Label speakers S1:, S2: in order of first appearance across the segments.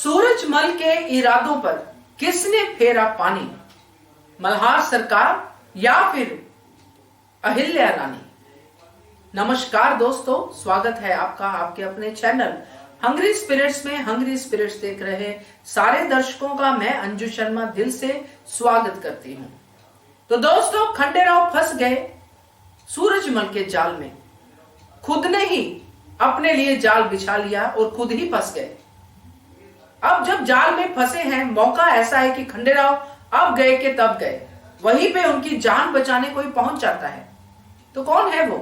S1: सूरजमल के इरादों पर किसने फेरा पानी? मल्हार सरकार या फिर अहिल्या रानी? नमस्कार दोस्तों, स्वागत है आपका आपके अपने चैनल हंग्री स्पिरिट्स में। हंग्री स्पिरिट्स देख रहे सारे दर्शकों का मैं अंजू शर्मा दिल से स्वागत करती हूं। तो दोस्तों, खंडेराव फंस गए सूरजमल के जाल में। खुद ने ही अपने लिए जाल बिछा लिया और खुद ही फंस गए। अब जब जाल में फंसे हैं, मौका ऐसा है कि खंडेराव अब गए के तब गए, वहीं पे उनकी जान बचाने कोई पहुंच जाता है। तो कौन है वो,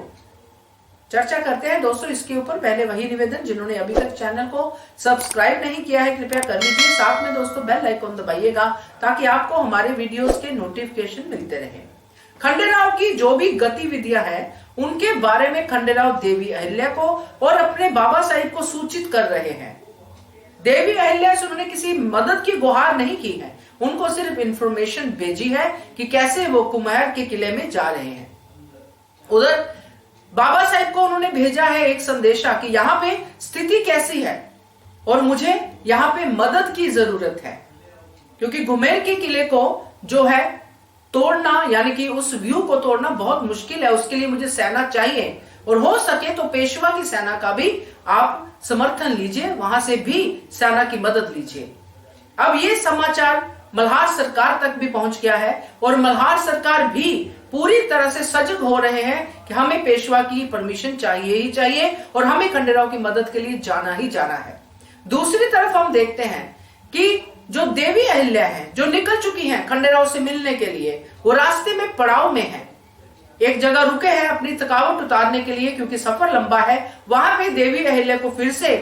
S1: चर्चा करते हैं दोस्तों इसके ऊपर। पहले वही निवेदन, जिन्होंने अभी तक चैनल को सब्सक्राइब नहीं किया है कृपया कर लीजिए। साथ में दोस्तों बेल आइकन दबाइएगा ताकि आपको हमारे वीडियोस के नोटिफिकेशन मिलते रहे। खंडेराव की जो भी गतिविधियां हैं उनके बारे में खंडेराव देवी अहिल्या को और अपने बाबा साहिब को सूचित कर रहे हैं। देवी अहिल्या से उन्होंने किसी मदद की गुहार नहीं की है, उनको सिर्फ इंफॉर्मेशन भेजी है कि कैसे वो कुम्हेर के किले में जा रहे हैं। उधर बाबा साहिब को उन्होंने भेजा है एक संदेशा कि यहाँ पे स्थिति कैसी है और मुझे यहाँ पे मदद की जरूरत है, क्योंकि कुम्हेर के किले को जो है तोड़ना, यानी कि उस व्यू को तोड़ना बहुत मुश्किल है। उसके लिए मुझे सेना चाहिए और हो सके तो पेशवा की सेना का भी आप समर्थन लीजिए, वहां से भी सेना की मदद लीजिए। अब ये समाचार मल्हार सरकार तक भी पहुंच गया है और मल्हार सरकार भी पूरी तरह से सजग हो रहे हैं कि हमें पेशवा की परमिशन चाहिए ही चाहिए और हमें खंडेराव की मदद के लिए जाना ही जाना है। दूसरी तरफ हम देखते हैं कि जो देवी अहिल्या हैं, जो निकल चुकी हैं खंडेराव से मिलने के लिए, वो रास्ते में पड़ाव में हैं। एक जगह रुके हैं अपनी थकावट उतारने के लिए, क्योंकि सफर लंबा है। वहां पे देवी अहिल्या को फिर से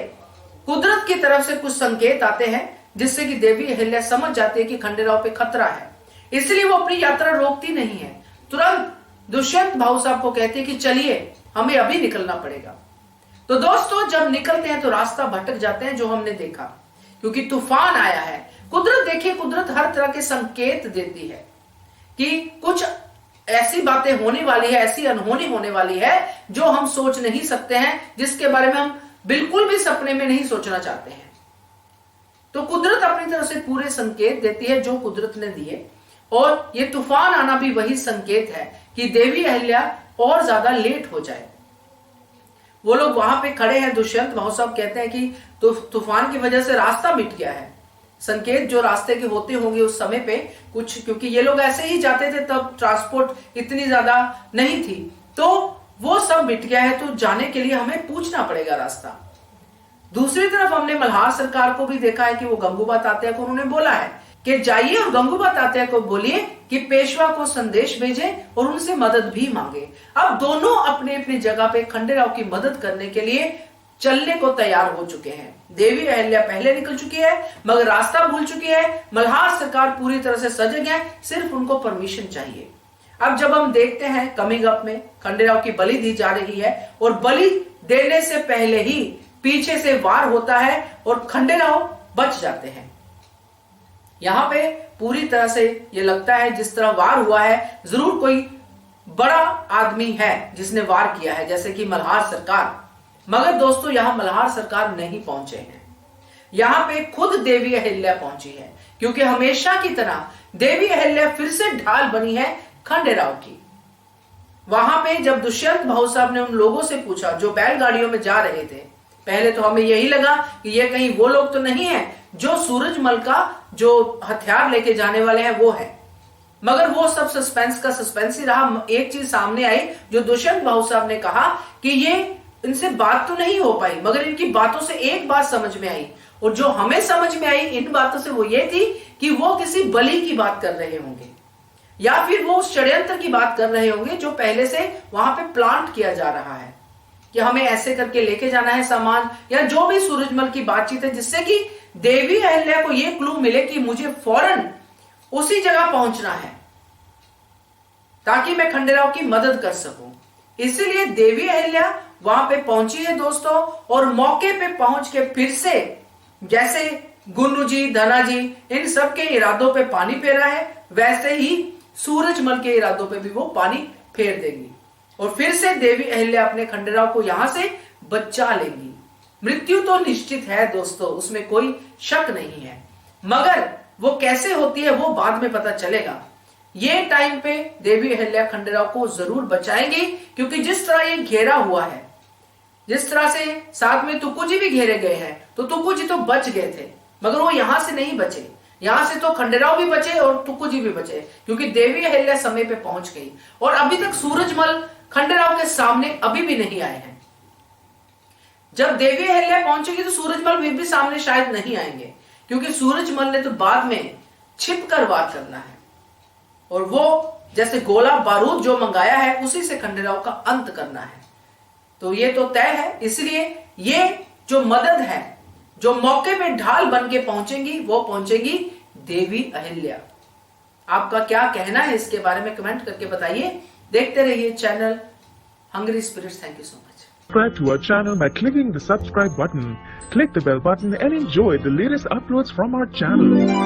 S1: कुदरत की तरफ से कुछ संकेत आते हैं जिससे कि देवी अहिल्या समझ जाती है कि खंडेराव पे खतरा है। इसलिए वो अपनी यात्रा रोकती नहीं है, तुरंत दुष्यंत भाऊ साहब को कहती है कि चलिए हमें अभी निकलना पड़ेगा। तो दोस्तों, जब निकलते हैं तो रास्ता भटक जाते हैं, जो हमने देखा, क्योंकि तूफान आया है। कुदरत देखिए, कुदरत हर तरह के संकेत देती है कि कुछ ऐसी बातें होने वाली है, ऐसी अनहोनी होने वाली है जो हम सोच नहीं सकते हैं, जिसके बारे में हम बिल्कुल भी सपने में नहीं सोचना चाहते हैं। तो कुदरत अपनी तरफ से पूरे संकेत देती है जो कुदरत ने दिए, और ये तूफान आना भी वही संकेत है कि देवी अहिल्या और ज्यादा लेट हो जाए। वो लोग वहां पे खड़े हैं, दुष्यंत भाऊ साहब कहते हैं कि तूफान की वजह से रास्ता मिट गया है। संकेत जो रास्ते के होते होंगे उस समय पे कुछ, क्योंकि ये लोग ऐसे ही जाते थे, तब ट्रांसपोर्ट इतनी ज्यादा नहीं थी, तो वो सब मिट गया है, तो जाने के लिए हमें पूछना पड़ेगा रास्ता। दूसरी तरफ हमने मल्हार सरकार को भी देखा है कि वो गंगूबा तात्या को उन्होंने बोला है कि जाइए और गंगूबा तात्या को बोलिए कि पेशवा को संदेश भेजे और उनसे मदद भी मांगे। अब दोनों अपने अपनी जगह पे खंडेराव की मदद करने के लिए चलने को तैयार हो चुके हैं। देवी अहिल्या पहले निकल चुकी है मगर रास्ता भूल चुकी है। मल्हार सरकार पूरी तरह से सजग है, सिर्फ उनको परमिशन चाहिए। अब जब हम देखते हैं कमिंग अप में खंडेराव की बलि दी जा रही है और बलि देने से पहले ही पीछे से वार होता है और खंडेराव बच जाते हैं। यहां पे पूरी तरह से ये लगता है जिस तरह वार हुआ है जरूर कोई बड़ा आदमी है जिसने वार किया है, जैसे कि मल्हार सरकार। मगर दोस्तों, यहां मल्हार सरकार नहीं पहुंचे हैं, यहां पे खुद देवी अहिल्या पहुंची है, क्योंकि हमेशा की तरह देवी अहिल्या फिर से ढाल बनी है खंडेराव की। वहां पे जब दुष्यंत भाऊ साहब ने उन लोगों से पूछा जो बैलगाड़ियों में जा रहे थे, पहले तो हमें यही लगा कि ये कहीं वो लोग तो नहीं है जो सूरजमल का जो हथियार लेके जाने वाले हैं वो है, मगर वो सब सस्पेंस का सस्पेंस ही रहा। एक चीज सामने आई जो दुष्यंत भाऊ साहब ने कहा कि ये इनसे बात तो नहीं हो पाई, मगर इनकी बातों से एक बात समझ में आई, और जो हमें समझ में आई इन बातों से वो ये थी कि वो किसी बलि की बात कर रहे होंगे या फिर वो उस षड्यंत्र की बात कर रहे होंगे जो पहले से वहां पे प्लांट किया जा रहा है कि हमें ऐसे करके लेके जाना है सामान, या जो भी सूरजमल की बातचीत है, जिससे कि देवी अहिल्या को ये क्लू मिले कि मुझे फौरन उसी जगह पहुंचना है ताकि मैं खंडेराव की मदद कर सकूं। इसीलिए देवी अहिल्या वहां पे पहुंची है दोस्तों, और मौके पे पहुंच के फिर से जैसे गुन्नू जी, धना जी, इन सब के इरादों पे पानी फेरा है, वैसे ही सूरजमल के इरादों पे भी वो पानी फेर देंगी और फिर से देवी अहिल्या अपने खंडेराव को यहां से बचा लेंगी। मृत्यु तो निश्चित है दोस्तों, उसमें कोई शक नहीं है, मगर वो कैसे होती है वो बाद में पता चलेगा। ये टाइम पे देवी अहिल्या खंडेराव को जरूर बचाएंगी, क्योंकि जिस तरह ये घेरा हुआ है, जिस तरह से साथ में तुक्कू जी भी घेरे गए हैं, तो तुक्कू जी तो बच गए थे, मगर वो यहां से नहीं बचे। यहां से तो खंडेराव भी बचे और तुक्कू जी भी बचे, क्योंकि देवी अहिल्या समय पे पहुंच गई। और अभी तक सूरजमल खंडेराव के सामने अभी भी नहीं आए हैं। जब देवी अहिल्या पहुंचेगी तो सूरजमल भी सामने शायद नहीं आएंगे, क्योंकि सूरजमल ने तो बाद में छिपकर वार करना है, और वो जैसे गोला बारूद जो मंगाया है उसी से खंडेराव का अंत करना है। तो ये तो तय है, इसलिए ये जो मदद है, जो मौके पे ढाल बन के पहुंचेंगी, वो पहुंचेगी देवी अहिल्या। आपका क्या कहना है इसके बारे में कमेंट करके बताइए। देखते रहिए channel Hungry Spirits. Thank you so much.
S2: Subscribe to our channel by clicking the subscribe button. Click the bell button and enjoy the latest uploads from our channel.